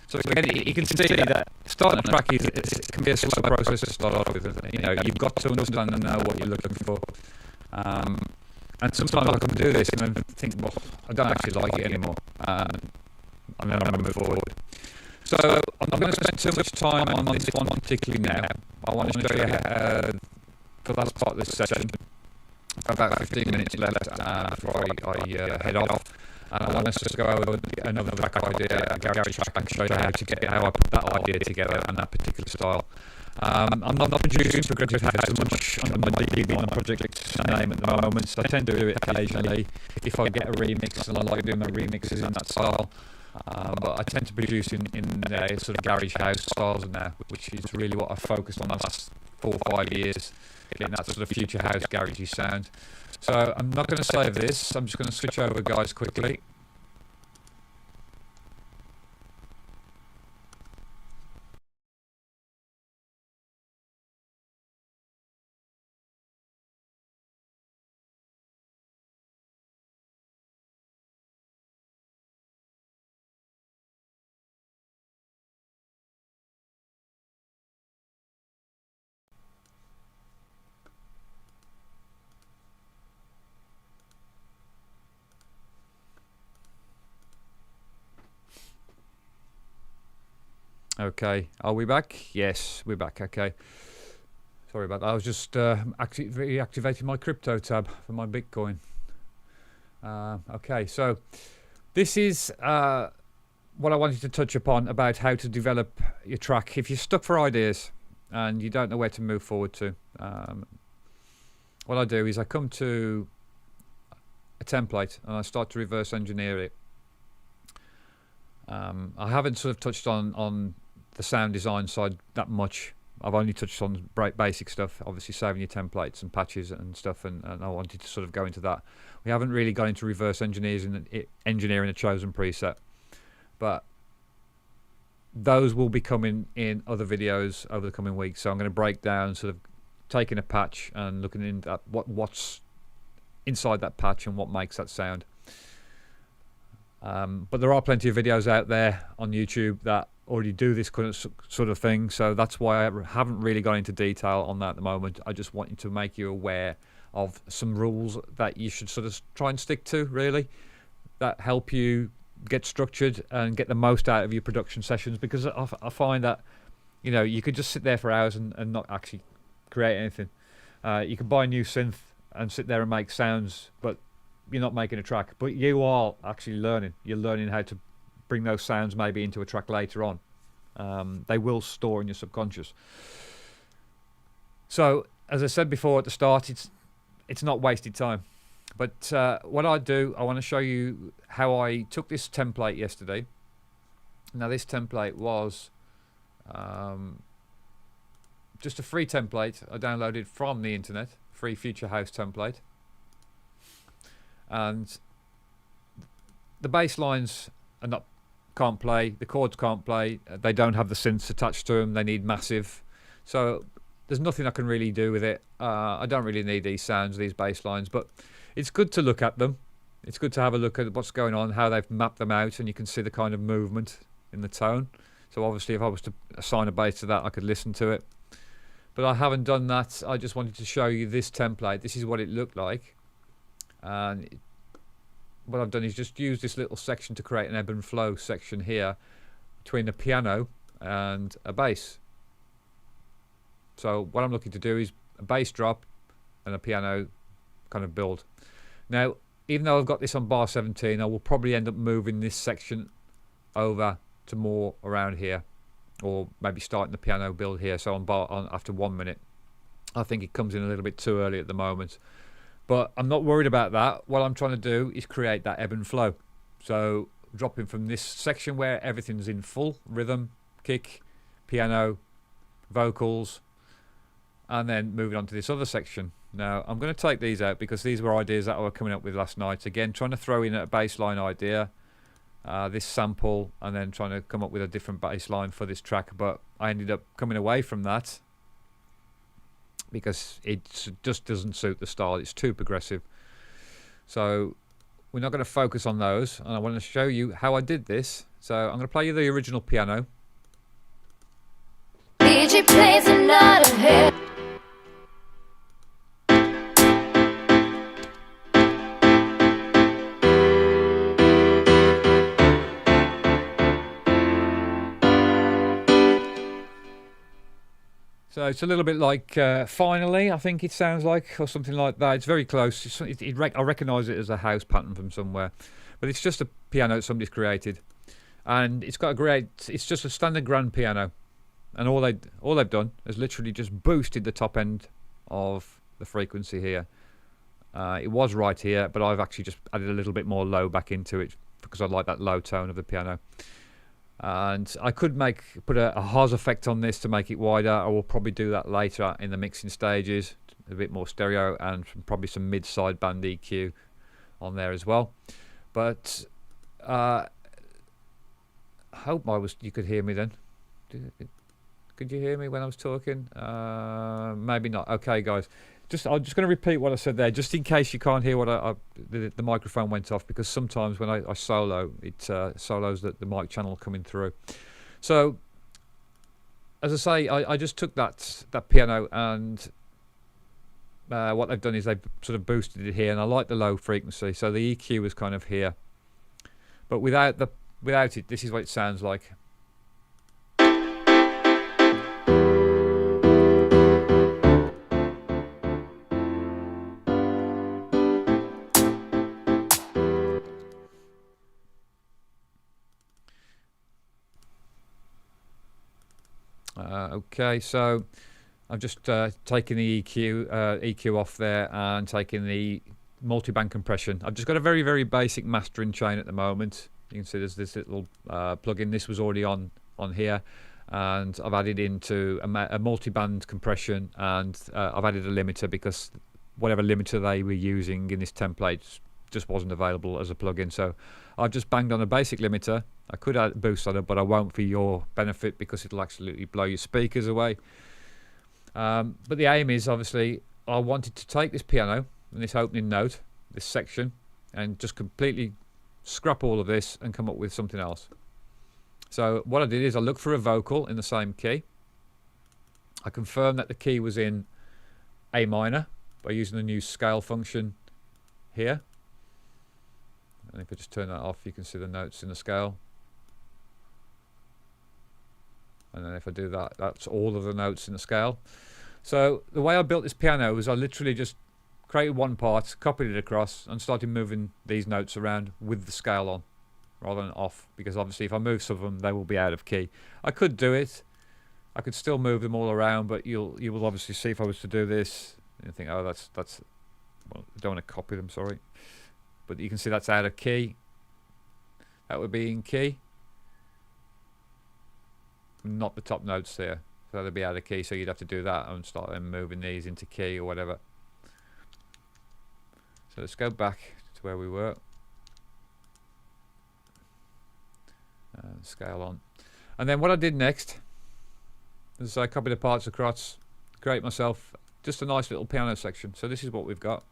So again, you can see that starting a track it can be a slow process to start off with. You know, you've got to understand and know what you're looking for. And sometimes I can do this and then think, well, I don't actually like it anymore. And then I'm going to move forward. So I'm not going to spend too much time on this one particularly now. I want to show you for the last part of this session. About 15 minutes left before I head off. And I want us to go over another track idea, a garage track, and show you how I put that idea together and that particular style. I'm not producing progressive house as much under my DB1 project name at the moment, so I tend to do it occasionally if I get a remix, and I like doing my remixes in that style. But I tend to produce in sort of garage house styles now, which is really what I've focused on the last 4 or 5 years, getting that sort of future house garagey sound. So I'm not going to save this, I'm just going to switch over guys quickly. Okay, are we back? Yes, we're back. Okay, sorry about that. I was just reactivating my crypto tab for my Bitcoin. Okay, so this is what I wanted to touch upon about how to develop your track. If you're stuck for ideas and you don't know where to move forward to, what I do is I come to a template and I start to reverse engineer it. I haven't sort of touched on the sound design side that much. I've only touched on basic stuff, obviously saving your templates and patches and stuff, and I wanted to sort of go into that. We haven't really gone into reverse engineering a chosen preset, but those will be coming in other videos over the coming weeks. So I'm going to break down sort of taking a patch and looking at what's inside that patch and what makes that sound. But there are plenty of videos out there on YouTube that already do this kind of sort of thing, so that's why I haven't really gone into detail on that at the moment. I just want to make you aware of some rules that you should sort of try and stick to, really, that help you get structured and get the most out of your production sessions, because I find that, you know, you could just sit there for hours and not actually create anything. You can buy a new synth and sit there and make sounds, but you're not making a track. But you are actually learning. You're learning how to bring those sounds maybe into a track later on. They will store in your subconscious. So, as I said before at the start, it's not wasted time. But what I do, I want to show you how I took this template yesterday. Now, this template was just a free template I downloaded from the internet, free Future House template. And the bass lines are can't play, the chords can't play, they don't have the synths attached to them, they need massive. So there's nothing I can really do with it. I don't really need these sounds, these bass lines, but it's good to look at them. It's good to have a look at what's going on, how they've mapped them out, and you can see the kind of movement in the tone. So obviously if I was to assign a bass to that, I could listen to it. But I haven't done that. I just wanted to show you this template. This is what it looked like. And what I've done is just use this little section to create an ebb and flow section here between a piano and a bass. So what I'm looking to do is a bass drop and a piano kind of build. Now, even though I've got this on bar 17, I will probably end up moving this section over to more around here, or maybe starting the piano build here. So on after 1 minute, I think it comes in a little bit too early at the moment. But I'm not worried about that. What I'm trying to do is create that ebb and flow. So dropping from this section where everything's in full rhythm, kick, piano, vocals, and then moving on to this other section. Now I'm going to take these out because these were ideas that I was coming up with last night. Again, trying to throw in a bass line idea, this sample, and then trying to come up with a different bass line for this track. But I ended up coming away from that because it just doesn't suit the style. It's too progressive. So we're not going to focus on those, and I want to show you how I did this. So I'm going to play you the original piano. DJ plays another hit. So it's a little bit like Finally, I think it sounds like, or something like that. It's very close. I recognise it as a house pattern from somewhere. But it's just a piano that somebody's created. And it's got it's just a standard grand piano. And all they've done is literally just boosted the top end of the frequency here. It was right here, but I've actually just added a little bit more low back into it because I like that low tone of the piano. And I could put a Haas effect on this to make it wider. I will probably do that later in the mixing stages, a bit more stereo, and probably some mid-side band EQ on there as well. But I hope you could hear me then. Could you hear me when I was talking? Maybe not. Okay, guys. I'm just going to repeat what I said there, just in case you can't hear what the microphone went off, because sometimes when I solo, it solos the mic channel coming through. So, as I say, I just took that piano, and what they've done is they've sort of boosted it here, and I like the low frequency, so the EQ is kind of here. But without it, this is what it sounds like. Okay, so I've just taken the EQ off there and taken the multi-band compression. I've just got a very, very basic mastering chain at the moment. You can see there's this little plugin. This was already on here, and I've added into a multi-band compression, and I've added a limiter because whatever limiter they were using in this template just wasn't available as a plugin. So I've just banged on a basic limiter. I could add a boost on it, but I won't for your benefit because it'll absolutely blow your speakers away. But the aim is, obviously, I wanted to take this piano and this opening note, this section, and just completely scrap all of this and come up with something else. So what I did is I looked for a vocal in the same key. I confirmed that the key was in A minor by using the new scale function here. And if I just turn that off, you can see the notes in the scale. And then if I do that, that's all of the notes in the scale. So the way I built this piano was I literally just created one part, copied it across, and started moving these notes around with the scale on rather than off, because obviously if I move some of them, they will be out of key. I could do it. I could still move them all around, but you will obviously see if I was to do this, and think, oh, that's well, I don't want to copy them, sorry. But you can see that's out of key. That would be in key. Not the top notes there, so they'd be out of key, so you'd have to do that and start then moving these into key or whatever. So let's go back to where we were. Scale on. And then what I did next is I copied the parts across, create myself just a nice little piano section. So this is what we've got.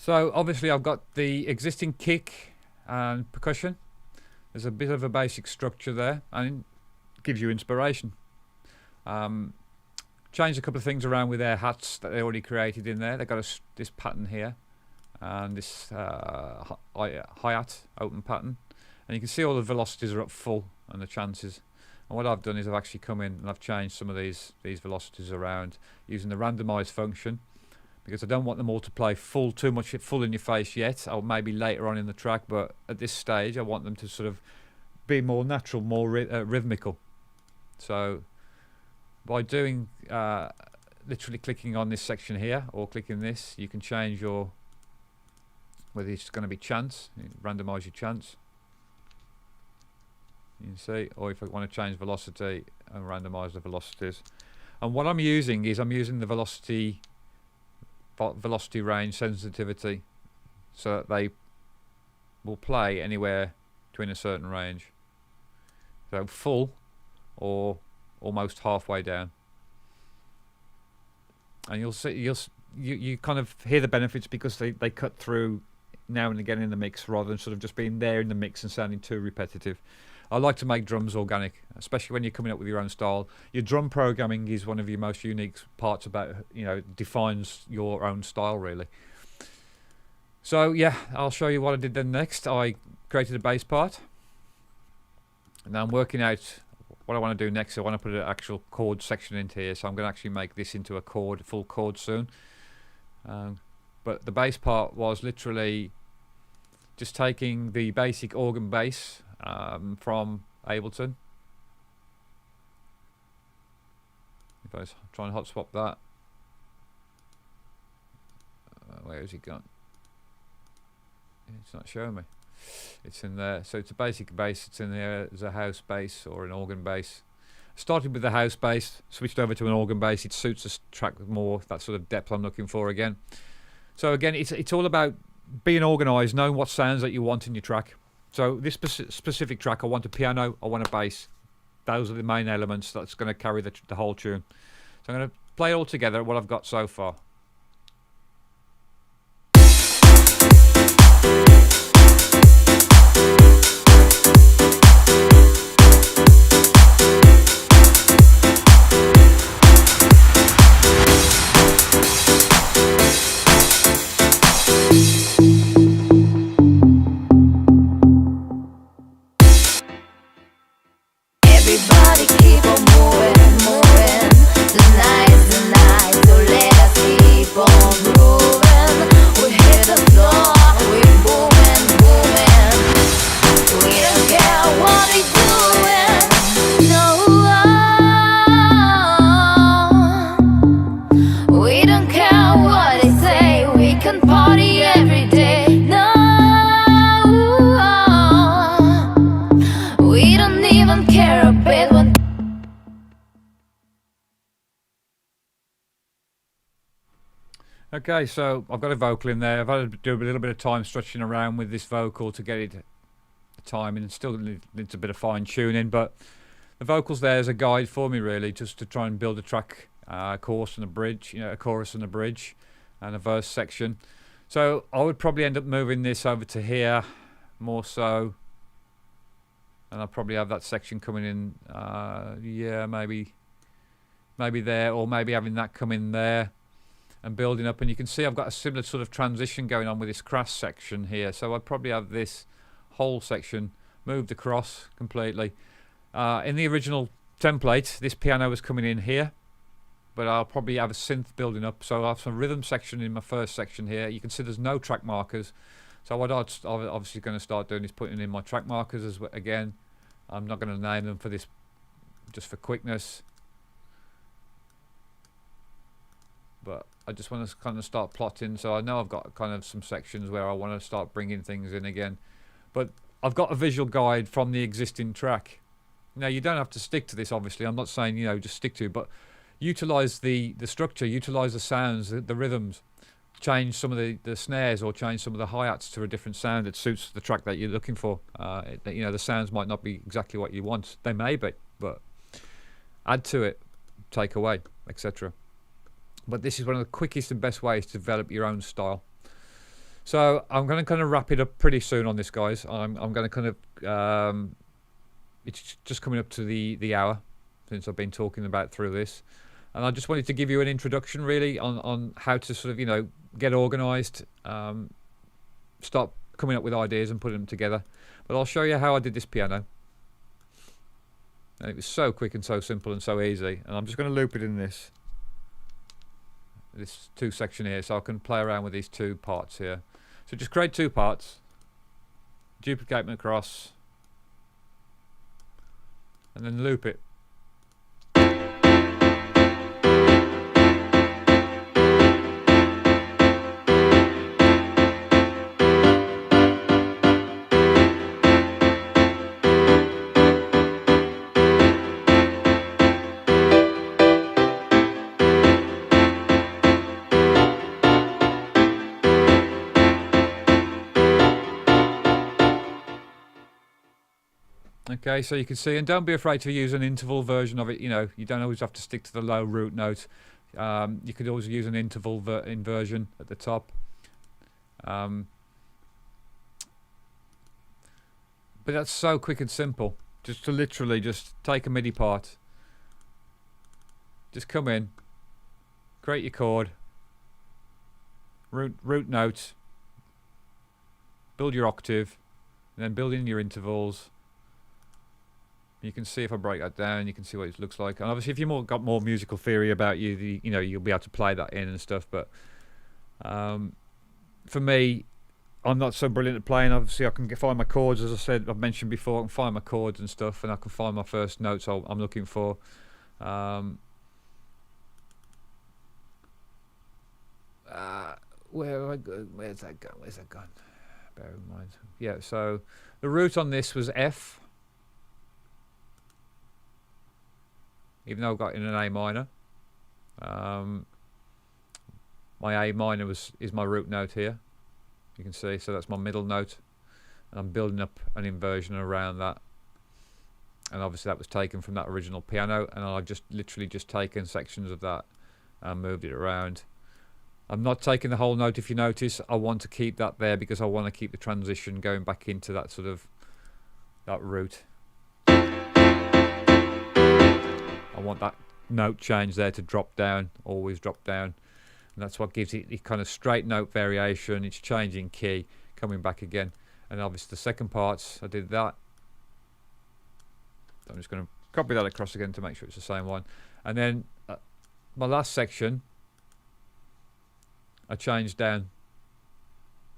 So obviously I've got the existing kick and percussion. There's a bit of a basic structure there and it gives you inspiration. Changed a couple of things around with their hats that they already created in there. They've got this pattern here and this hi-hat open pattern. And you can see all the velocities are up full and the chances. And what I've done is I've actually come in and I've changed some of these velocities around using the randomize function, because I don't want them all to play too much full in your face yet, or maybe later on in the track, but at this stage I want them to sort of be more natural, more rhythmical. So by doing literally clicking on this section here or clicking this, you can change your whether it's going to be chance, randomize your chance, you can see, or if I want to change velocity and randomize the velocities. And what I'm using is I'm using the velocity range sensitivity, so that they will play anywhere between a certain range, so full or almost halfway down. And you'll see, you kind of hear the benefits because they cut through now and again in the mix rather than sort of just being there in the mix and sounding too repetitive. I like to make drums organic, especially when you're coming up with your own style. Your drum programming is one of your most unique parts about, defines your own style really. So yeah, I'll show you what I did then next. I created a bass part. And now I'm working out what I want to do next. I want to put an actual chord section into here. So I'm going to actually make this into a full chord soon. But the bass part was literally just taking the basic organ bass from Ableton. If I try and hot swap that, where has it gone? It's not showing me. It's in there. So it's a basic bass. It's in there as a house bass or an organ bass. Started with the house bass, switched over to an organ bass. It suits the track more, that sort of depth I'm looking for again. So again, it's all about being organised, knowing what sounds that you want in your track. So this specific track, I want a piano, I want a bass. Those are the main elements that's going to carry the whole tune. So I'm going to play it all together, what I've got so far. Everybody keep on moving, moving. Tonight's the night, so let us keep on grooving. We hit the floor, we booming, booming. We don't care what we doing, no. We don't care what they say, we can party every day, no. We don't even care a bit when. Okay, so I've got a vocal in there. I've had to do a little bit of time stretching around with this vocal to get it timing, and still needs a bit of fine tuning, but the vocals there is a guide for me really, just to try and build a track, chorus and a bridge, a chorus and a bridge and a verse section. So I would probably end up moving this over to here more so, and I'll probably have that section coming in, yeah, maybe there, or maybe having that come in there and building up. And you can see I've got a similar sort of transition going on with this crash section here, so I'd probably have this whole section moved across completely. In the original template, this piano was coming in here, but I'll probably have a synth building up, so I'll have some rhythm section in my first section here. You can see there's no track markers, so what I'm obviously going to start doing is putting in my track markers as well. Again, I'm not going to name them for this, just for quickness, but I just want to kind of start plotting, so I know I've got kind of some sections where I want to start bringing things in again, but I've got a visual guide from the existing track. Now you don't have to stick to this, obviously. I'm not saying just stick to it, but utilize the structure, utilize the sounds, the rhythms, change some of the snares, or change some of the hi-hats to a different sound that suits the track that you're looking for. The sounds might not be exactly what you want, they may be, but add to it, take away, etc. But this is one of the quickest and best ways to develop your own style. So I'm going to kind of wrap it up pretty soon on this, guys. I'm going to kind of it's just coming up to the hour since I've been talking about through this, and I just wanted to give you an introduction really on how to sort of get organized, start coming up with ideas and putting them together. But I'll show you how I did this piano, and it was so quick and so simple and so easy. And I'm just going to loop it in this two section here, so I can play around with these two parts here. So just create two parts, duplicate them across, and then loop it. Okay, so you can see, and don't be afraid to use an interval version of it. You don't always have to stick to the low root note. You could always use an interval inversion at the top. But that's so quick and simple. Just to literally just take a MIDI part, just come in, create your chord, root note, build your octave, and then build in your intervals. You can see if I break that down, you can see what it looks like. And obviously, if you've got more musical theory about you, you'll be able to play that in and stuff. But for me, I'm not so brilliant at playing. Obviously, I can find my chords, as I said, I've mentioned before. I can find my chords and stuff, and I can find my first notes I'm looking for. Where's that gone? Bear in mind. Yeah. So the root on this was F. Even though I've got in an A minor, my A minor is my root note here. You can see, so that's my middle note, and I'm building up an inversion around that. And obviously that was taken from that original piano, and I've just literally just taken sections of that and moved it around. I'm not taking the whole note, if you notice. I want to keep that there because I want to keep the transition going back into that sort of that root. I want that note change there to drop down, always drop down. And that's what gives it the kind of straight note variation. It's changing key, coming back again. And obviously the second parts, I did that. I'm just going to copy that across again to make sure it's the same one. And then my last section, I changed down.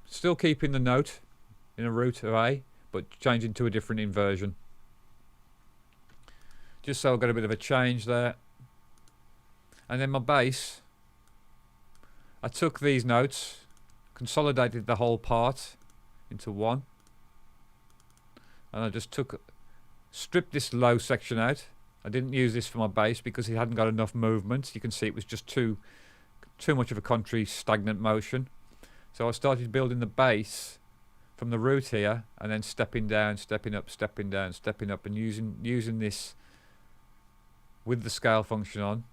Still keeping the note in a root of A, but changing to a different inversion. Just so I've got a bit of a change there. And then my bass, I took these notes, consolidated the whole part into one, and I just stripped this low section out. I didn't use this for my bass because it hadn't got enough movement. You can see it was just too much of a country stagnant motion. So I started building the bass from the root here, and then stepping down, stepping up, stepping down, stepping up, and using this with the scale function on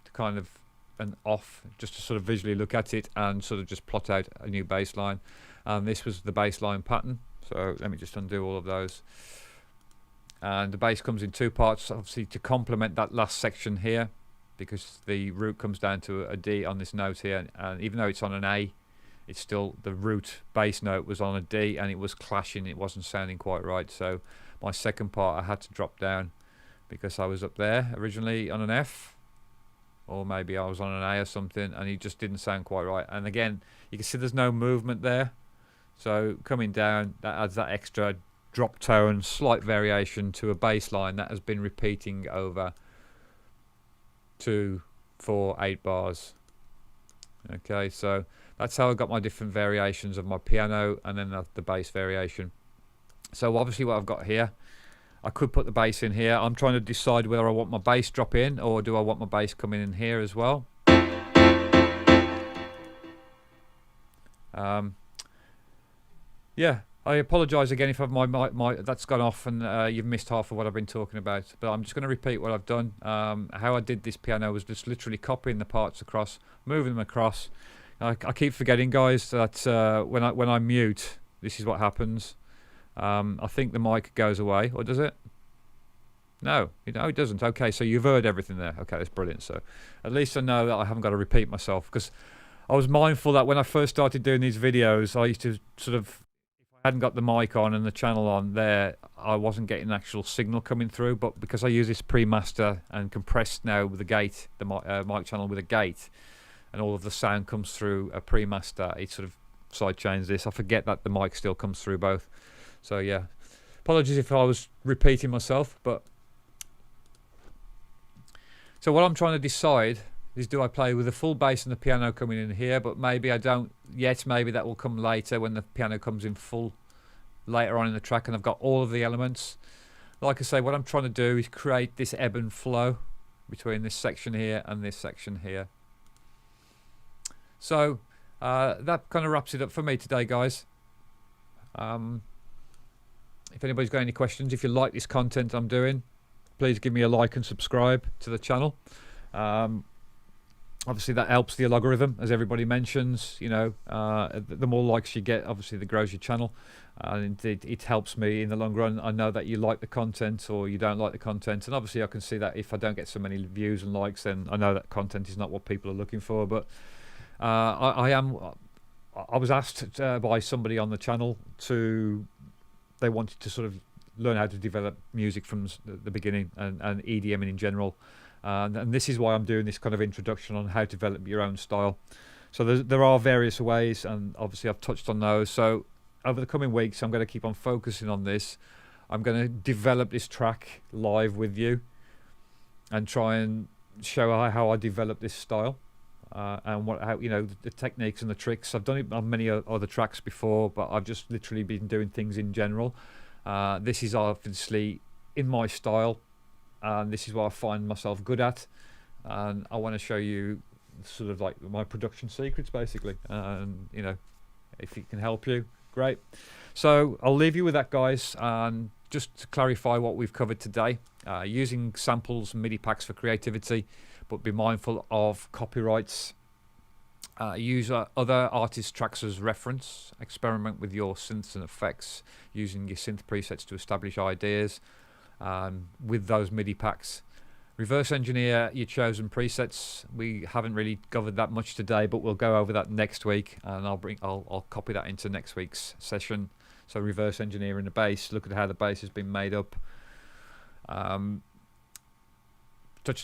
to kind of an off, just to sort of visually look at it and sort of just plot out a new bass line. And this was the bass line pattern. So let me just undo all of those. And the bass comes in two parts, obviously to complement that last section here, because the root comes down to a D on this note here, and even though it's on an A, it's still, the root bass note was on a D and it was clashing, it wasn't sounding quite right. So my second part I had to drop down because I was up there originally on an F, or maybe I was on an A or something, and it just didn't sound quite right. And again, you can see there's no movement there, so coming down, that adds that extra drop tone, slight variation to a bass line that has been repeating over 2, 4, 8 bars. Okay, so that's how I got my different variations of my piano, and then the bass variation. So obviously what I've got here, I could put the bass in here. I'm trying to decide whether I want my bass drop in, or do I want my bass coming in here as well. Yeah, I apologise again if my that's gone off and you've missed half of what I've been talking about. But I'm just going to repeat what I've done. How I did this piano was just literally copying the parts across, moving them across. I keep forgetting, guys, that when I mute, this is what happens. I think the mic goes away, or does it? No, it doesn't. Okay, so you've heard everything there. Okay, that's brilliant. So at least I know that I haven't got to repeat myself, because I was mindful that when I first started doing these videos, I used to sort of, if I hadn't got the mic on and the channel on there, I wasn't getting an actual signal coming through. But because I use this pre-master and compressed now with the gate, the mic channel with a gate, and all of the sound comes through a pre-master, it sort of side chains this. I forget that the mic still comes through both. So yeah, apologies if I was repeating myself. But so what I'm trying to decide is, do I play with the full bass and the piano coming in here? But maybe I don't yet. Maybe that will come later when the piano comes in full later on in the track and I've got all of the elements. Like I say, what I'm trying to do is create this ebb and flow between this section here and this section here. So that kind of wraps it up for me today, guys. If anybody's got any questions, if you like this content I'm doing, please give me a like and subscribe to the channel. Obviously that helps the algorithm, as everybody mentions. You know, the more likes you get, obviously that grows your channel, and it helps me in the long run. I know that you like the content or you don't like the content, and obviously I can see that if I don't get so many views and likes, then I know that content is not what people are looking for. But I was asked by somebody on the channel they wanted to sort of learn how to develop music from the beginning, and EDM in general. And this is why I'm doing this kind of introduction on how to develop your own style. So there are various ways, and obviously I've touched on those. So over the coming weeks, I'm going to keep on focusing on this. I'm going to develop this track live with you and try and show how I develop this style, and how the techniques and the tricks. I've done it on many other tracks before, but I've just literally been doing things in general. This is obviously in my style, and this is what I find myself good at, and I want to show you sort of like my production secrets, basically. And if it can help you, great. So I'll leave you with that, guys. And just to clarify what we've covered today, using samples and MIDI packs for creativity, but be mindful of copyrights. Use other artists' tracks as reference. Experiment with your synths and effects using your synth presets to establish ideas with those MIDI packs. Reverse engineer your chosen presets. We haven't really covered that much today, but we'll go over that next week, and I'll copy that into next week's session. So reverse engineering the bass. Look at how the bass has been made up.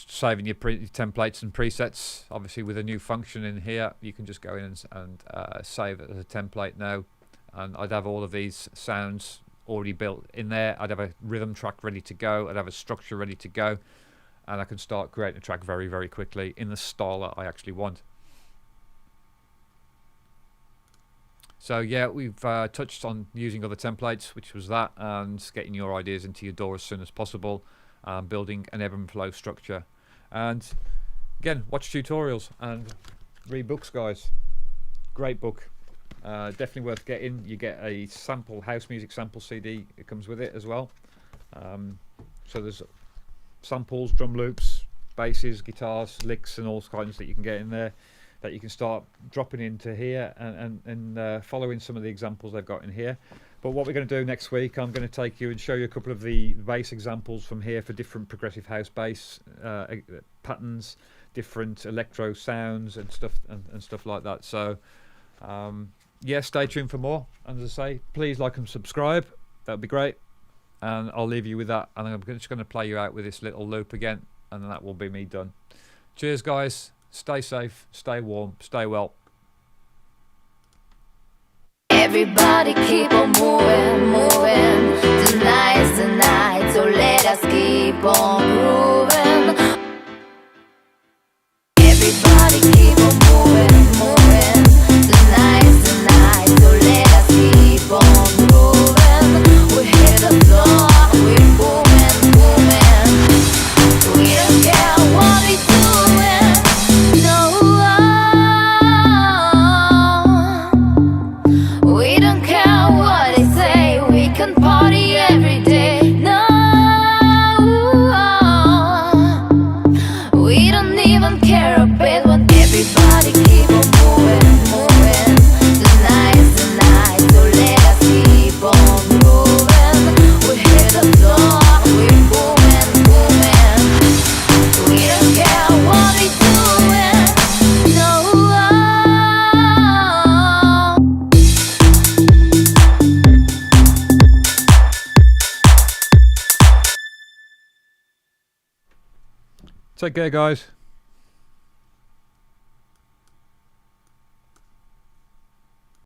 Saving your templates and presets. Obviously, with a new function in here, you can just go in and save it as a template now. And I'd have all of these sounds already built in there. I'd have a rhythm track ready to go. I'd have a structure ready to go. And I can start creating a track very, very quickly in the style that I actually want. So yeah, we've touched on using other templates, which was that, and getting your ideas into your DAW as soon as possible. Building an ebb and flow structure, and again, watch tutorials and read books, guys. Great book, definitely worth getting. You get a house music sample CD. It comes with it as well. So there's samples, drum loops, basses, guitars, licks, and all kinds that you can get in there that you can start dropping into here and following some of the examples they've got in here. But what we're going to do next week, I'm going to take you and show you a couple of the bass examples from here for different progressive house bass patterns, different electro sounds and stuff like that. So yeah, stay tuned for more. And as I say, please like and subscribe. That would be great. And I'll leave you with that. And I'm just going to play you out with this little loop again, and that will be me done. Cheers, guys. Stay safe, stay warm, stay well. Everybody keep on moving, moving. Tonight's the night, so let us keep on grooving. Everybody keep on moving, moving. Tonight's the night, so let us keep on grooving. We hit the floor, we're booming, booming. We don't care what we doing, no. We don't care what they say, we can party every day, no. We don't even care a bit when everybody keep on moving, moving. Tonight's the night, so let us keep on grooving. We hit the floor, we're booming, booming. We don't care what we doing, no. Take care, guys.